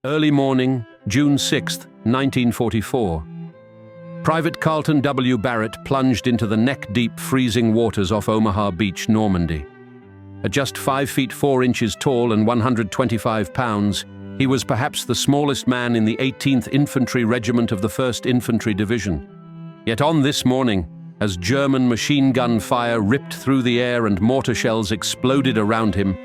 Early morning, June 6, 1944. Private Carlton W. Barrett plunged into the neck-deep freezing waters off Omaha Beach, Normandy. At just 5 feet 4 inches tall and 125 pounds, he was perhaps the smallest man in the 18th Infantry Regiment of the 1st Infantry Division. Yet on this morning, as German machine gun fire ripped through the air and mortar shells exploded around him,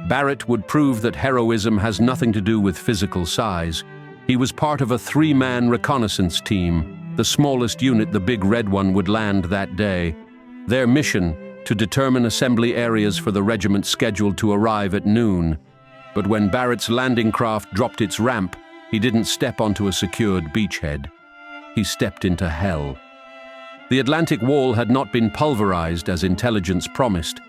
Barrett would prove that heroism has nothing to do with physical size. He was part of a 3-man reconnaissance team, the smallest unit the Big Red One would land that day. Their mission, to determine assembly areas for the regiment scheduled to arrive at noon. But when Barrett's landing craft dropped its ramp, he didn't step onto a secured beachhead. He stepped into hell. The Atlantic Wall had not been pulverized as intelligence promised.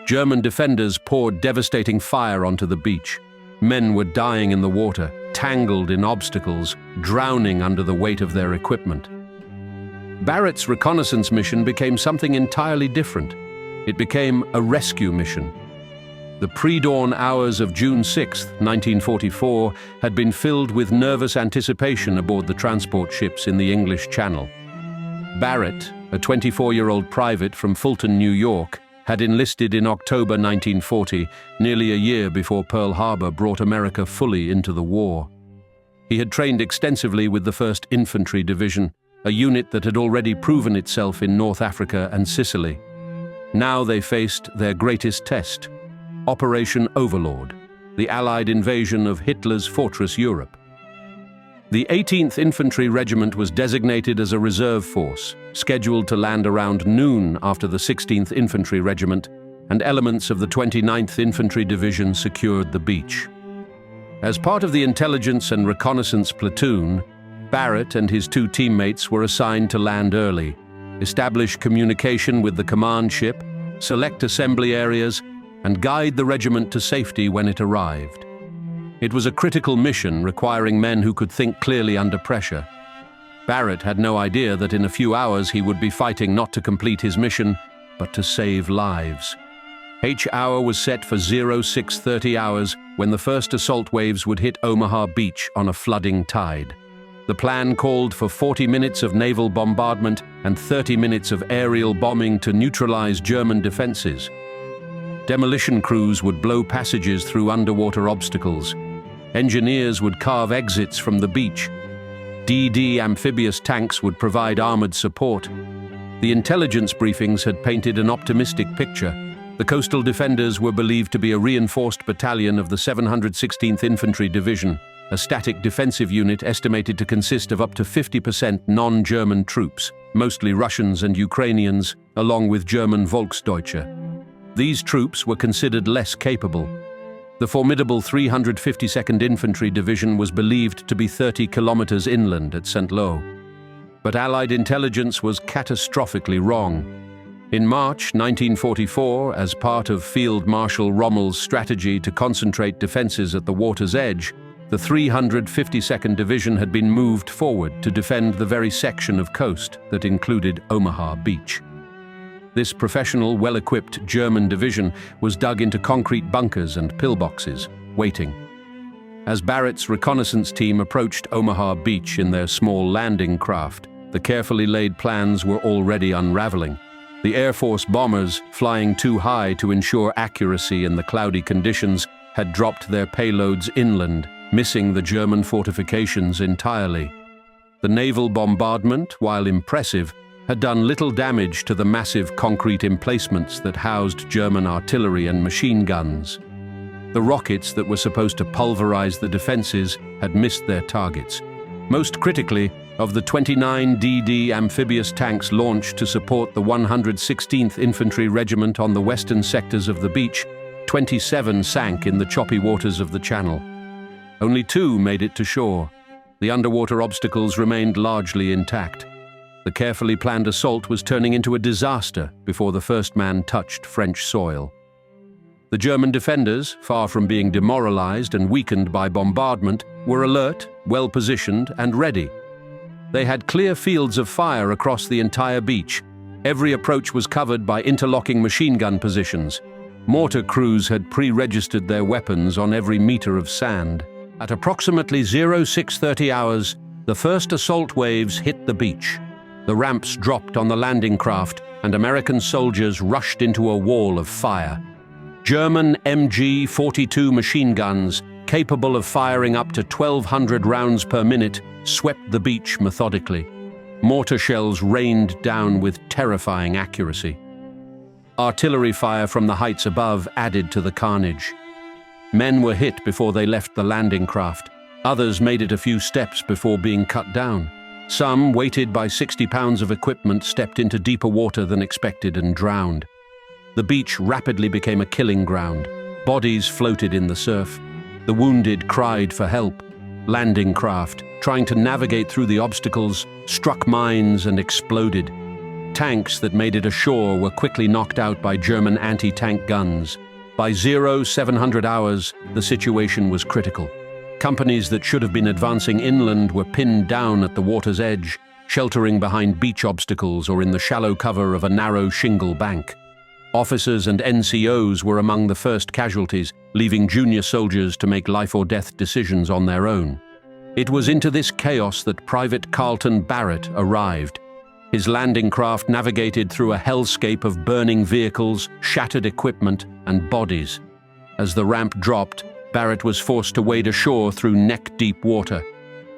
German defenders poured devastating fire onto the beach. Men were dying in the water, tangled in obstacles, drowning under the weight of their equipment. Barrett's reconnaissance mission became something entirely different. It became a rescue mission. The pre-dawn hours of June 6, 1944, had been filled with nervous anticipation aboard the transport ships in the English Channel. Barrett, a 24-year-old private from Fulton, New York, had enlisted in October 1940, nearly a year before Pearl Harbor brought America fully into the war. He had trained extensively with the 1st Infantry Division, a unit that had already proven itself in North Africa and Sicily. Now they faced their greatest test, Operation Overlord, the Allied invasion of Hitler's fortress Europe. The 18th Infantry Regiment was designated as a reserve force, scheduled to land around noon after the 16th Infantry Regiment, and elements of the 29th Infantry Division secured the beach. As part of the intelligence and reconnaissance platoon, Barrett and his 2 teammates were assigned to land early, establish communication with the command ship, select assembly areas, and guide the regiment to safety when it arrived. It was a critical mission requiring men who could think clearly under pressure. Barrett had no idea that in a few hours he would be fighting not to complete his mission, but to save lives. H-hour was set for 0630 hours when the first assault waves would hit Omaha Beach on a flooding tide. The plan called for 40 minutes of naval bombardment and 30 minutes of aerial bombing to neutralize German defenses. Demolition crews would blow passages through underwater obstacles. Engineers would carve exits from the beach. DD amphibious tanks would provide armored support. The intelligence briefings had painted an optimistic picture. The coastal defenders were believed to be a reinforced battalion of the 716th Infantry Division, a static defensive unit estimated to consist of up to 50% non-German troops, mostly Russians and Ukrainians, along with German Volksdeutsche. These troops were considered less capable. The formidable 352nd Infantry Division was believed to be 30 kilometers inland at St. Lo. But Allied intelligence was catastrophically wrong. In March 1944, as part of Field Marshal Rommel's strategy to concentrate defenses at the water's edge, the 352nd Division had been moved forward to defend the very section of coast that included Omaha Beach. This professional, well-equipped German division was dug into concrete bunkers and pillboxes, waiting. As Barrett's reconnaissance team approached Omaha Beach in their small landing craft, the carefully laid plans were already unraveling. The Air Force bombers, flying too high to ensure accuracy in the cloudy conditions, had dropped their payloads inland, missing the German fortifications entirely. The naval bombardment, while impressive, had done little damage to the massive concrete emplacements that housed German artillery and machine guns. The rockets that were supposed to pulverize the defenses had missed their targets. Most critically, of the 29 DD amphibious tanks launched to support the 116th Infantry Regiment on the western sectors of the beach, 27 sank in the choppy waters of the channel. Only 2 made it to shore. The underwater obstacles remained largely intact. The carefully planned assault was turning into a disaster before the first man touched French soil. The German defenders, far from being demoralized and weakened by bombardment, were alert, well-positioned, and ready. They had clear fields of fire across the entire beach. Every approach was covered by interlocking machine gun positions. Mortar crews had pre-registered their weapons on every meter of sand. At approximately 0630 hours, the first assault waves hit the beach. The ramps dropped on the landing craft, and American soldiers rushed into a wall of fire. German MG-42 machine guns, capable of firing up to 1,200 rounds per minute, swept the beach methodically. Mortar shells rained down with terrifying accuracy. Artillery fire from the heights above added to the carnage. Men were hit before they left the landing craft. Others made it a few steps before being cut down. Some, weighted by 60 pounds of equipment, stepped into deeper water than expected and drowned. The beach rapidly became a killing ground. Bodies floated in the surf. The wounded cried for help. Landing craft, trying to navigate through the obstacles, struck mines and exploded. Tanks that made it ashore were quickly knocked out by German anti-tank guns. By 0700 hours, the situation was critical. Companies that should have been advancing inland were pinned down at the water's edge, sheltering behind beach obstacles or in the shallow cover of a narrow shingle bank. Officers and NCOs were among the first casualties, leaving junior soldiers to make life-or-death decisions on their own. It was into this chaos that Private Carlton Barrett arrived. His landing craft navigated through a hellscape of burning vehicles, shattered equipment, and bodies. As the ramp dropped, Barrett was forced to wade ashore through neck-deep water.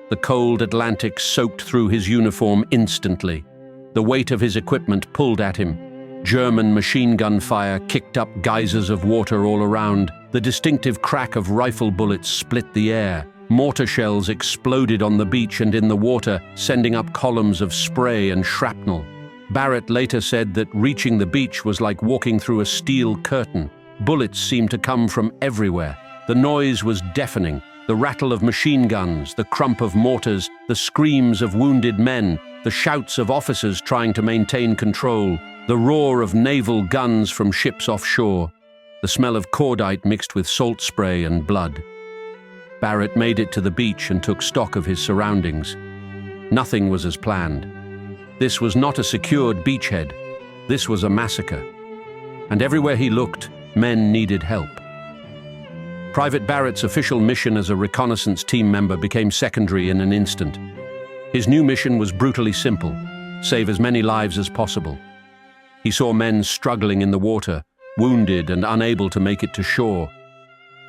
The cold Atlantic soaked through his uniform instantly. The weight of his equipment pulled at him. German machine gun fire kicked up geysers of water all around. The distinctive crack of rifle bullets split the air. Mortar shells exploded on the beach and in the water, sending up columns of spray and shrapnel. Barrett later said that reaching the beach was like walking through a steel curtain. Bullets seemed to come from everywhere. The noise was deafening. The rattle of machine guns, the crump of mortars, the screams of wounded men, the shouts of officers trying to maintain control, the roar of naval guns from ships offshore, the smell of cordite mixed with salt spray and blood. Barrett made it to the beach and took stock of his surroundings. Nothing was as planned. This was not a secured beachhead. This was a massacre. And everywhere he looked, men needed help. Private Barrett's official mission as a reconnaissance team member became secondary in an instant. His new mission was brutally simple: save as many lives as possible. He saw men struggling in the water, wounded and unable to make it to shore.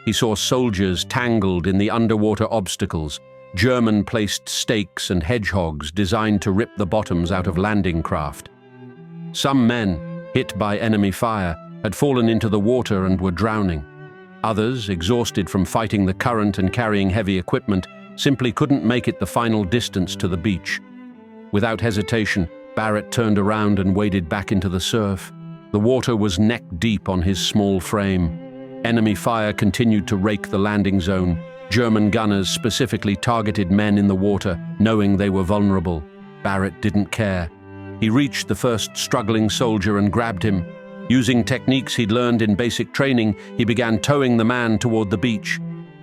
He saw soldiers tangled in the underwater obstacles, German-placed stakes and hedgehogs designed to rip the bottoms out of landing craft. Some men, hit by enemy fire, had fallen into the water and were drowning. Others, exhausted from fighting the current and carrying heavy equipment, simply couldn't make it the final distance to the beach. Without hesitation, Barrett turned around and waded back into the surf. The water was neck-deep on his small frame. Enemy fire continued to rake the landing zone. German gunners specifically targeted men in the water, knowing they were vulnerable. Barrett didn't care. He reached the first struggling soldier and grabbed him. Using techniques he'd learned in basic training, he began towing the man toward the beach.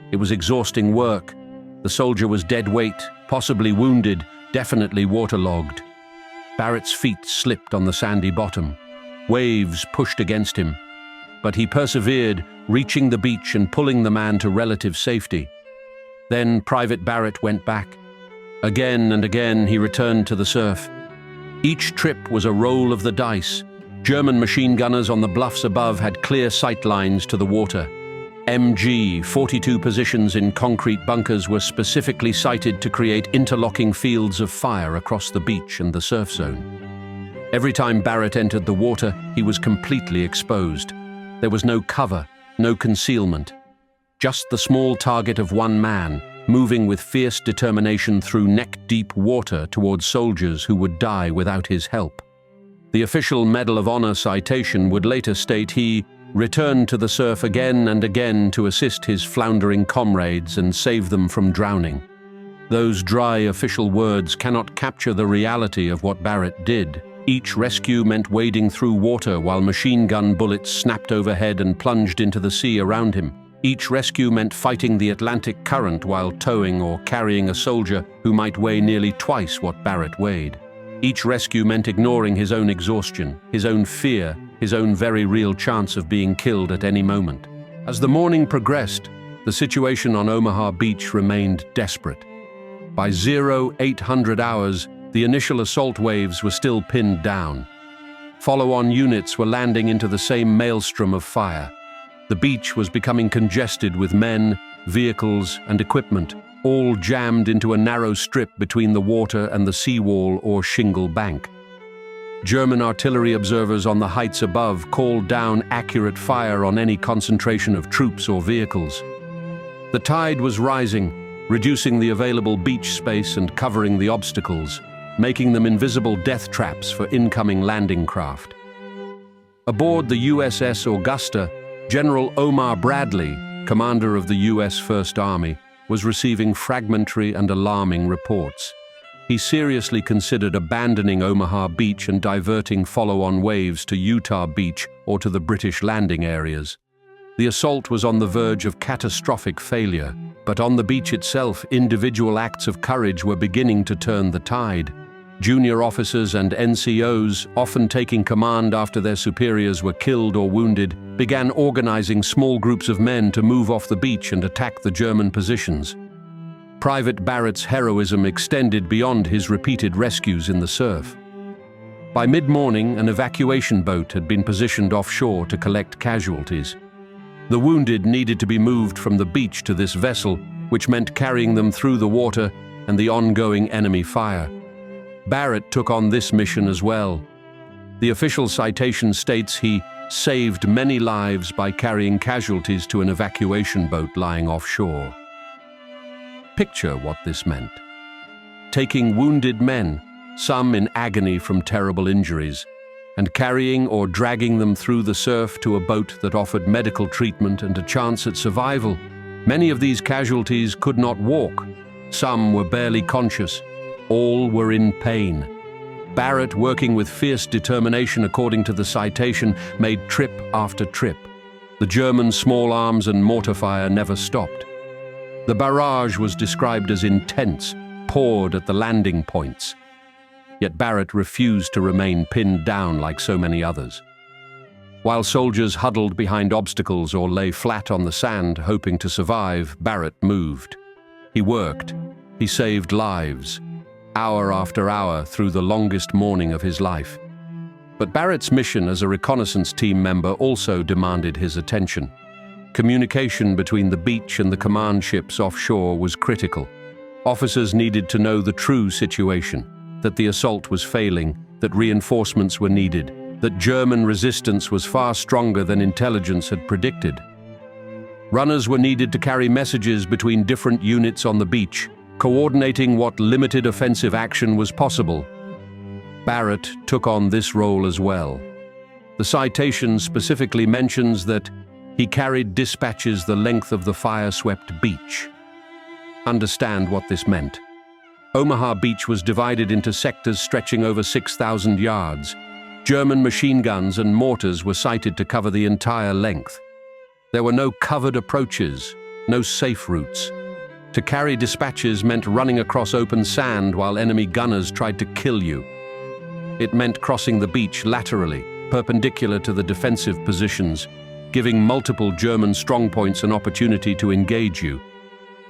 It was exhausting work. The soldier was dead weight, possibly wounded, definitely waterlogged. Barrett's feet slipped on the sandy bottom. Waves pushed against him. But he persevered, reaching the beach and pulling the man to relative safety. Then Private Barrett went back. Again and again he returned to the surf. Each trip was a roll of the dice. German machine gunners on the bluffs above had clear sight lines to the water. MG-42 positions in concrete bunkers were specifically sited to create interlocking fields of fire across the beach and the surf zone. Every time Barrett entered the water, he was completely exposed. There was no cover, no concealment. Just the small target of one man, moving with fierce determination through neck-deep water towards soldiers who would die without his help. The official Medal of Honor citation would later state he returned to the surf again and again to assist his floundering comrades and save them from drowning. Those dry official words cannot capture the reality of what Barrett did. Each rescue meant wading through water while machine gun bullets snapped overhead and plunged into the sea around him. Each rescue meant fighting the Atlantic current while towing or carrying a soldier who might weigh nearly twice what Barrett weighed. Each rescue meant ignoring his own exhaustion, his own fear, his own very real chance of being killed at any moment. As the morning progressed, the situation on Omaha Beach remained desperate. By 0800 hours, the initial assault waves were still pinned down. Follow-on units were landing into the same maelstrom of fire. The beach was becoming congested with men, vehicles, and equipment, all jammed into a narrow strip between the water and the seawall or shingle bank. German artillery observers on the heights above called down accurate fire on any concentration of troops or vehicles. The tide was rising, reducing the available beach space and covering the obstacles, making them invisible death traps for incoming landing craft. Aboard the USS Augusta, General Omar Bradley, commander of the U.S. First Army, was receiving fragmentary and alarming reports. He seriously considered abandoning Omaha Beach and diverting follow-on waves to Utah Beach or to the British landing areas. The assault was on the verge of catastrophic failure, but on the beach itself, individual acts of courage were beginning to turn the tide. Junior officers and NCOs, often taking command after their superiors were killed or wounded, began organizing small groups of men to move off the beach and attack the German positions. Private Barrett's heroism extended beyond his repeated rescues in the surf. By mid-morning, an evacuation boat had been positioned offshore to collect casualties. The wounded needed to be moved from the beach to this vessel, which meant carrying them through the water and the ongoing enemy fire. Barrett took on this mission as well. The official citation states he saved many lives by carrying casualties to an evacuation boat lying offshore. Picture what this meant. Taking wounded men, some in agony from terrible injuries, and carrying or dragging them through the surf to a boat that offered medical treatment and a chance at survival. Many of these casualties could not walk. Some were barely conscious. All were in pain. Barrett, working with fierce determination according to the citation, made trip after trip. The German small arms and mortar fire never stopped. The barrage was described as intense, poured at the landing points. Yet Barrett refused to remain pinned down like so many others. While soldiers huddled behind obstacles or lay flat on the sand hoping to survive, Barrett moved. He worked. He saved lives, hour after hour through the longest morning of his life. But Barrett's mission as a reconnaissance team member also demanded his attention. Communication between the beach and the command ships offshore was critical. Officers needed to know the true situation, that the assault was failing, that reinforcements were needed, that German resistance was far stronger than intelligence had predicted. Runners were needed to carry messages between different units on the beach, coordinating what limited offensive action was possible. Barrett took on this role as well. The citation specifically mentions that he carried dispatches the length of the fire-swept beach. Understand what this meant. Omaha Beach was divided into sectors stretching over 6,000 yards. German machine guns and mortars were sighted to cover the entire length. There were no covered approaches, no safe routes. To carry dispatches meant running across open sand while enemy gunners tried to kill you. It meant crossing the beach laterally, perpendicular to the defensive positions, giving multiple German strongpoints an opportunity to engage you.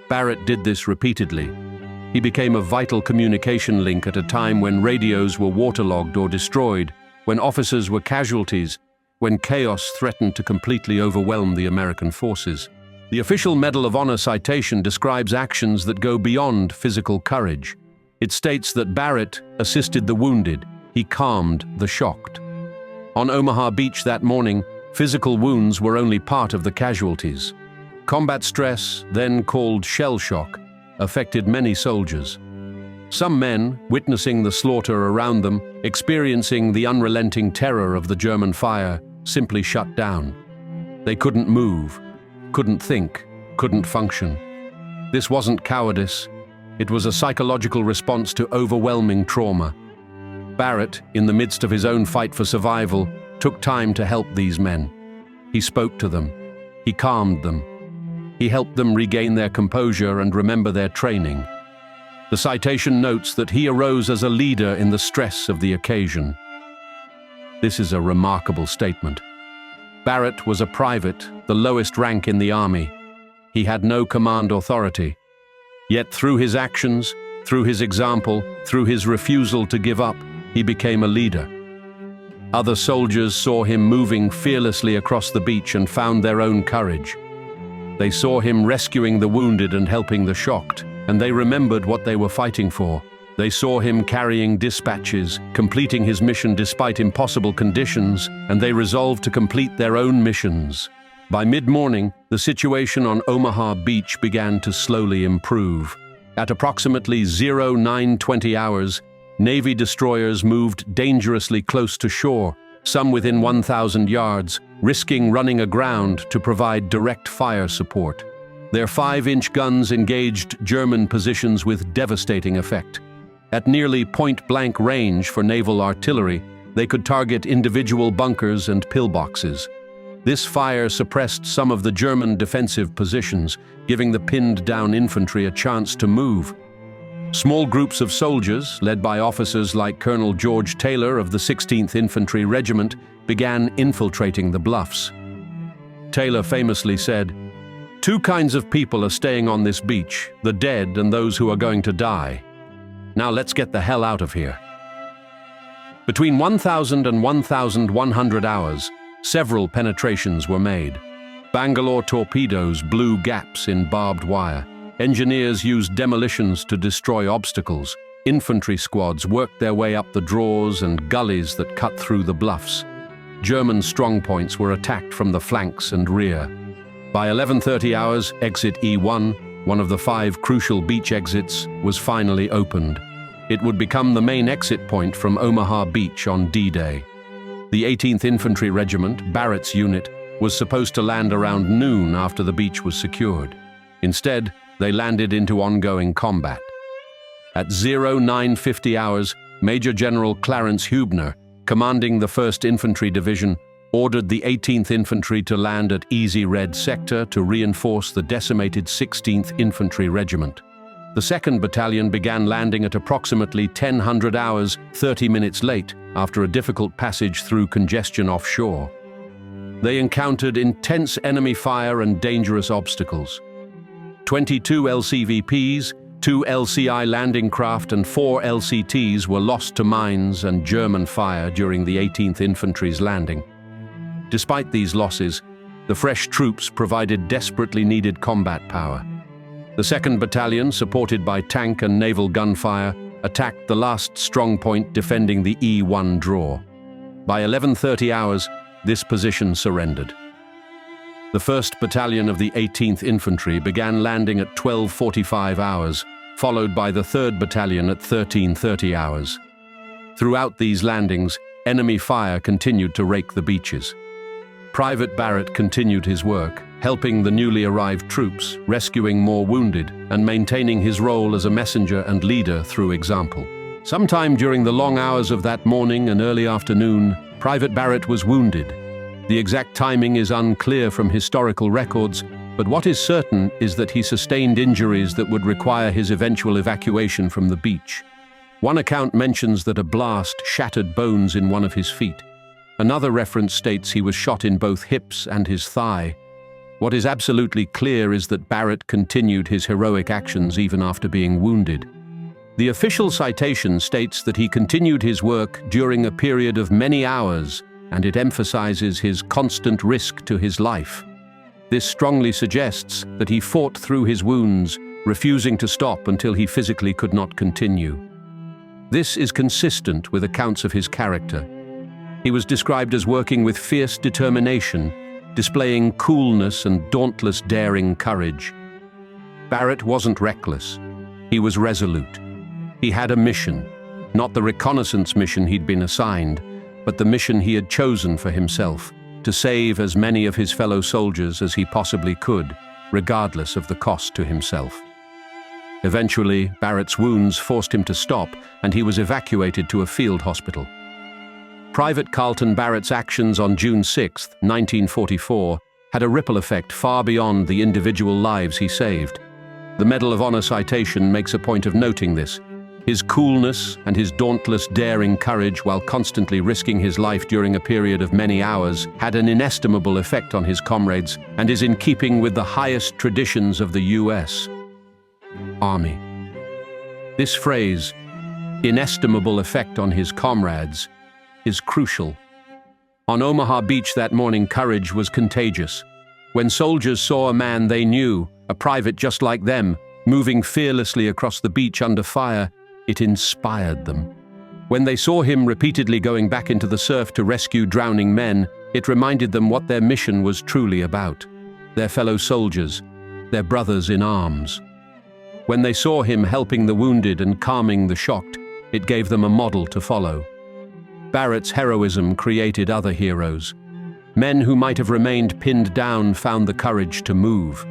Barrett did this repeatedly. He became a vital communication link at a time when radios were waterlogged or destroyed, when officers were casualties, when chaos threatened to completely overwhelm the American forces. The official Medal of Honor citation describes actions that go beyond physical courage. It states that Barrett assisted the wounded. He calmed the shocked. On Omaha Beach that morning, physical wounds were only part of the casualties. Combat stress, then called shell shock, affected many soldiers. Some men, witnessing the slaughter around them, experiencing the unrelenting terror of the German fire, simply shut down. They couldn't move, couldn't think, couldn't function. This wasn't cowardice. It was a psychological response to overwhelming trauma. Barrett, in the midst of his own fight for survival, took time to help these men. He spoke to them. He calmed them. He helped them regain their composure and remember their training. The citation notes that he arose as a leader in the stress of the occasion. This is a remarkable statement. Barrett was a private, the lowest rank in the army. He had no command authority. Yet through his actions, through his example, through his refusal to give up, he became a leader. Other soldiers saw him moving fearlessly across the beach and found their own courage. They saw him rescuing the wounded and helping the shocked, and they remembered what they were fighting for. They saw him carrying dispatches, completing his mission despite impossible conditions, and they resolved to complete their own missions. By mid-morning, the situation on Omaha Beach began to slowly improve. At approximately 09:20 hours, Navy destroyers moved dangerously close to shore, some within 1,000 yards, risking running aground to provide direct fire support. Their 5-inch guns engaged German positions with devastating effect. At nearly point-blank range for naval artillery, they could target individual bunkers and pillboxes. This fire suppressed some of the German defensive positions, giving the pinned-down infantry a chance to move. Small groups of soldiers, led by officers like Colonel George Taylor of the 16th Infantry Regiment, began infiltrating the bluffs. Taylor famously said, "Two kinds of people are staying on this beach, the dead and those who are going to die. Now let's get the hell out of here." Between 1,000 and 1,100 hours, several penetrations were made. Bangalore torpedoes blew gaps in barbed wire. Engineers used demolitions to destroy obstacles. Infantry squads worked their way up the draws and gullies that cut through the bluffs. German strongpoints were attacked from the flanks and rear. By 11:30 hours, exit E1, one of the 5 crucial beach exits, was finally opened. It would become the main exit point from Omaha Beach on D-Day. The 18th Infantry Regiment, Barrett's unit, was supposed to land around noon after the beach was secured. Instead, they landed into ongoing combat. At 09:50 hours, Major General Clarence Hubner, commanding the 1st Infantry Division, ordered the 18th Infantry to land at Easy Red Sector to reinforce the decimated 16th Infantry Regiment. The 2nd Battalion began landing at approximately 1000 hours, 30 minutes late, after a difficult passage through congestion offshore. They encountered intense enemy fire and dangerous obstacles. 22 LCVPs, 2 LCI landing craft and 4 LCTs were lost to mines and German fire during the 18th Infantry's landing. Despite these losses, the fresh troops provided desperately needed combat power. The 2nd Battalion, supported by tank and naval gunfire, attacked the last strongpoint defending the E1 draw. By 11:30 hours, this position surrendered. The 1st Battalion of the 18th Infantry began landing at 12:45 hours, followed by the 3rd Battalion at 13:30 hours. Throughout these landings, enemy fire continued to rake the beaches. Private Barrett continued his work, helping the newly arrived troops, rescuing more wounded, and maintaining his role as a messenger and leader through example. Sometime during the long hours of that morning and early afternoon, Private Barrett was wounded. The exact timing is unclear from historical records, but what is certain is that he sustained injuries that would require his eventual evacuation from the beach. One account mentions that a blast shattered bones in one of his feet. Another reference states he was shot in both hips and his thigh. What is absolutely clear is that Barrett continued his heroic actions even after being wounded. The official citation states that he continued his work during a period of many hours, and it emphasizes his constant risk to his life. This strongly suggests that he fought through his wounds, refusing to stop until he physically could not continue. This is consistent with accounts of his character. He was described as working with fierce determination, displaying coolness and dauntless daring courage. Barrett wasn't reckless. He was resolute. He had a mission, not the reconnaissance mission he'd been assigned, but the mission he had chosen for himself, to save as many of his fellow soldiers as he possibly could, regardless of the cost to himself. Eventually, Barrett's wounds forced him to stop, and he was evacuated to a field hospital. Private Carlton Barrett's actions on June 6, 1944, had a ripple effect far beyond the individual lives he saved. The Medal of Honor citation makes a point of noting this. His coolness and his dauntless daring courage while constantly risking his life during a period of many hours had an inestimable effect on his comrades and is in keeping with the highest traditions of the U.S. Army. This phrase, inestimable effect on his comrades, is crucial. On Omaha Beach that morning, courage was contagious. When soldiers saw a man they knew, a private just like them, moving fearlessly across the beach under fire, it inspired them. When they saw him repeatedly going back into the surf to rescue drowning men, it reminded them what their mission was truly about: their fellow soldiers, their brothers in arms. When they saw him helping the wounded and calming the shocked, it gave them a model to follow. Barrett's heroism created other heroes. Men who might have remained pinned down found the courage to move.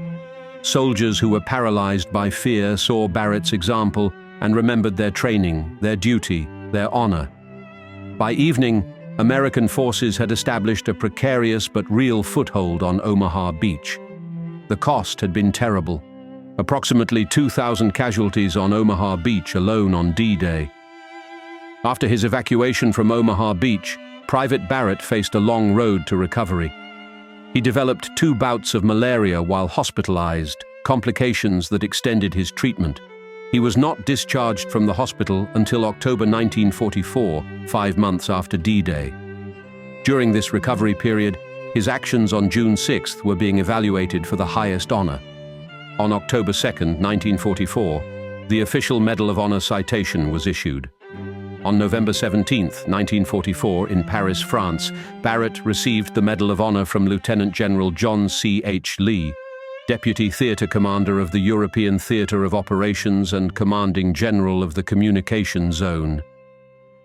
Soldiers who were paralyzed by fear saw Barrett's example and remembered their training, their duty, their honor. By evening, American forces had established a precarious but real foothold on Omaha Beach. The cost had been terrible. Approximately 2,000 casualties on Omaha Beach alone on D-Day. After his evacuation from Omaha Beach, Private Barrett faced a long road to recovery. He developed 2 bouts of malaria while hospitalized, complications that extended his treatment. He was not discharged from the hospital until October 1944, 5 months after D-Day. During this recovery period, his actions on June 6th were being evaluated for the highest honor. On October 2nd, 1944, the official Medal of Honor citation was issued. On November 17, 1944, in Paris, France, Barrett received the Medal of Honor from Lieutenant General John C. H. Lee, Deputy Theater Commander of the European Theater of Operations and Commanding General of the Communication Zone.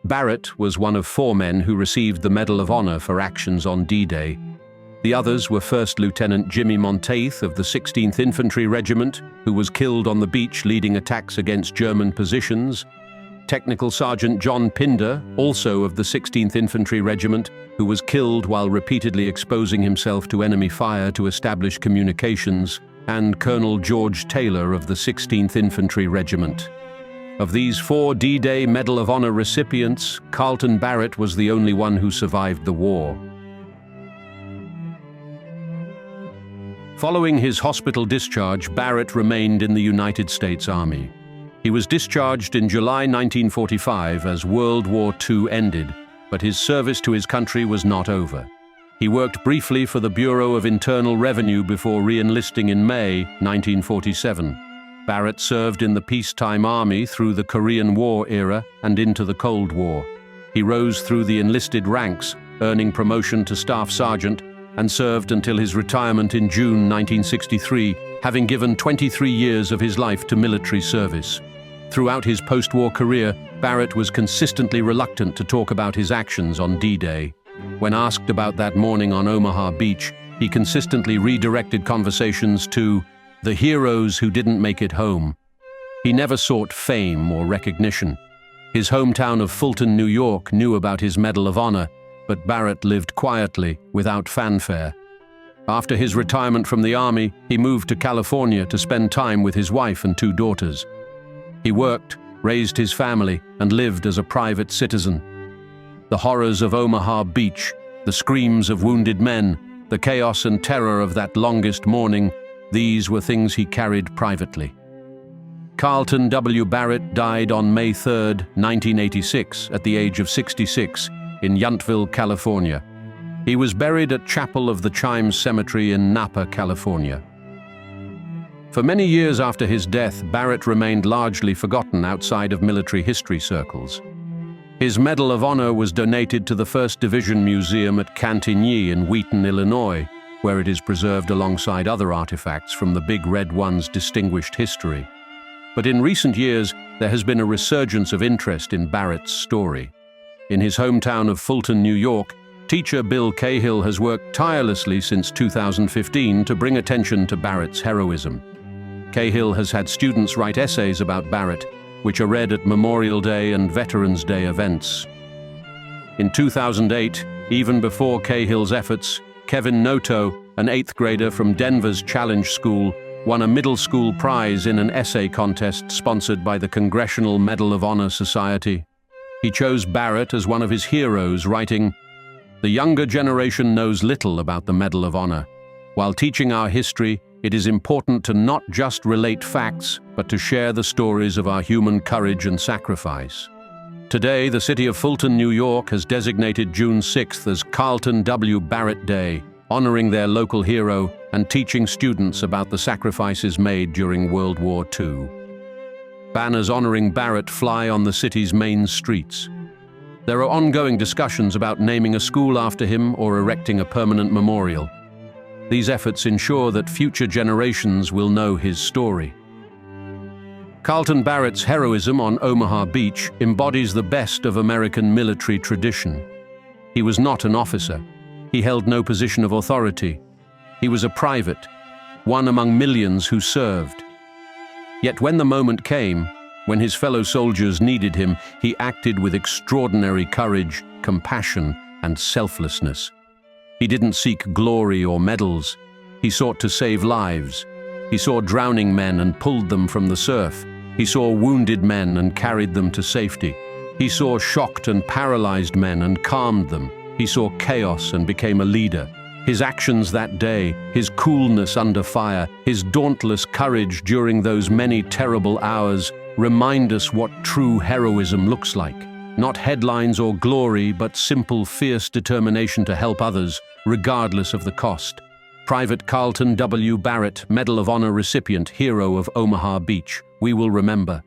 Barrett was one of 4 men who received the Medal of Honor for actions on D-Day. The others were First Lieutenant Jimmy Monteith of the 16th Infantry Regiment, who was killed on the beach leading attacks against German positions; Technical Sergeant John Pinder, also of the 16th Infantry Regiment, who was killed while repeatedly exposing himself to enemy fire to establish communications; and Colonel George Taylor of the 16th Infantry Regiment. Of these 4 D-Day Medal of Honor recipients, Carlton Barrett was the only one who survived the war. Following his hospital discharge, Barrett remained in the United States Army. He was discharged in July 1945 as World War II ended, but his service to his country was not over. He worked briefly for the Bureau of Internal Revenue before re-enlisting in May 1947. Barrett served in the peacetime army through the Korean War era and into the Cold War. He rose through the enlisted ranks, earning promotion to Staff Sergeant, and served until his retirement in June 1963, having given 23 years of his life to military service. Throughout his post-war career, Barrett was consistently reluctant to talk about his actions on D-Day. When asked about that morning on Omaha Beach, he consistently redirected conversations to the heroes who didn't make it home. He never sought fame or recognition. His hometown of Fulton, New York, knew about his Medal of Honor, but Barrett lived quietly, without fanfare. After his retirement from the Army, he moved to California to spend time with his wife and 2 daughters. He worked, raised his family, and lived as a private citizen. The horrors of Omaha Beach, the screams of wounded men, the chaos and terror of that longest morning, these were things he carried privately. Carlton W. Barrett died on May 3, 1986, at the age of 66, in Yountville, California. He was buried at Chapel of the Chimes Cemetery in Napa, California. For many years after his death, Barrett remained largely forgotten outside of military history circles. His Medal of Honor was donated to the 1st Division Museum at Cantigny in Wheaton, Illinois, where it is preserved alongside other artifacts from the Big Red One's distinguished history. But in recent years, there has been a resurgence of interest in Barrett's story. In his hometown of Fulton, New York, teacher Bill Cahill has worked tirelessly since 2015 to bring attention to Barrett's heroism. Cahill has had students write essays about Barrett, which are read at Memorial Day and Veterans Day events. In 2008, even before Cahill's efforts, Kevin Noto, an 8th grader from Denver's Challenge School, won a middle school prize in an essay contest sponsored by the Congressional Medal of Honor Society. He chose Barrett as one of his heroes, writing, "The younger generation knows little about the Medal of Honor. While teaching our history, it is important to not just relate facts, but to share the stories of our human courage and sacrifice." Today, the city of Fulton, New York, has designated June 6th as Carlton W. Barrett Day, honoring their local hero and teaching students about the sacrifices made during World War II. Banners honoring Barrett fly on the city's main streets. There are ongoing discussions about naming a school after him or erecting a permanent memorial. These efforts ensure that future generations will know his story. Carlton Barrett's heroism on Omaha Beach embodies the best of American military tradition. He was not an officer. He held no position of authority. He was a private, one among millions who served. Yet when the moment came, when his fellow soldiers needed him, he acted with extraordinary courage, compassion, and selflessness. He didn't seek glory or medals. He sought to save lives. He saw drowning men and pulled them from the surf. He saw wounded men and carried them to safety. He saw shocked and paralyzed men and calmed them. He saw chaos and became a leader. His actions that day, his coolness under fire, his dauntless courage during those many terrible hours remind us what true heroism looks like. Not headlines or glory, but simple, fierce determination to help others, regardless of the cost. Private Carlton W. Barrett, Medal of Honor recipient, hero of Omaha Beach. We will remember.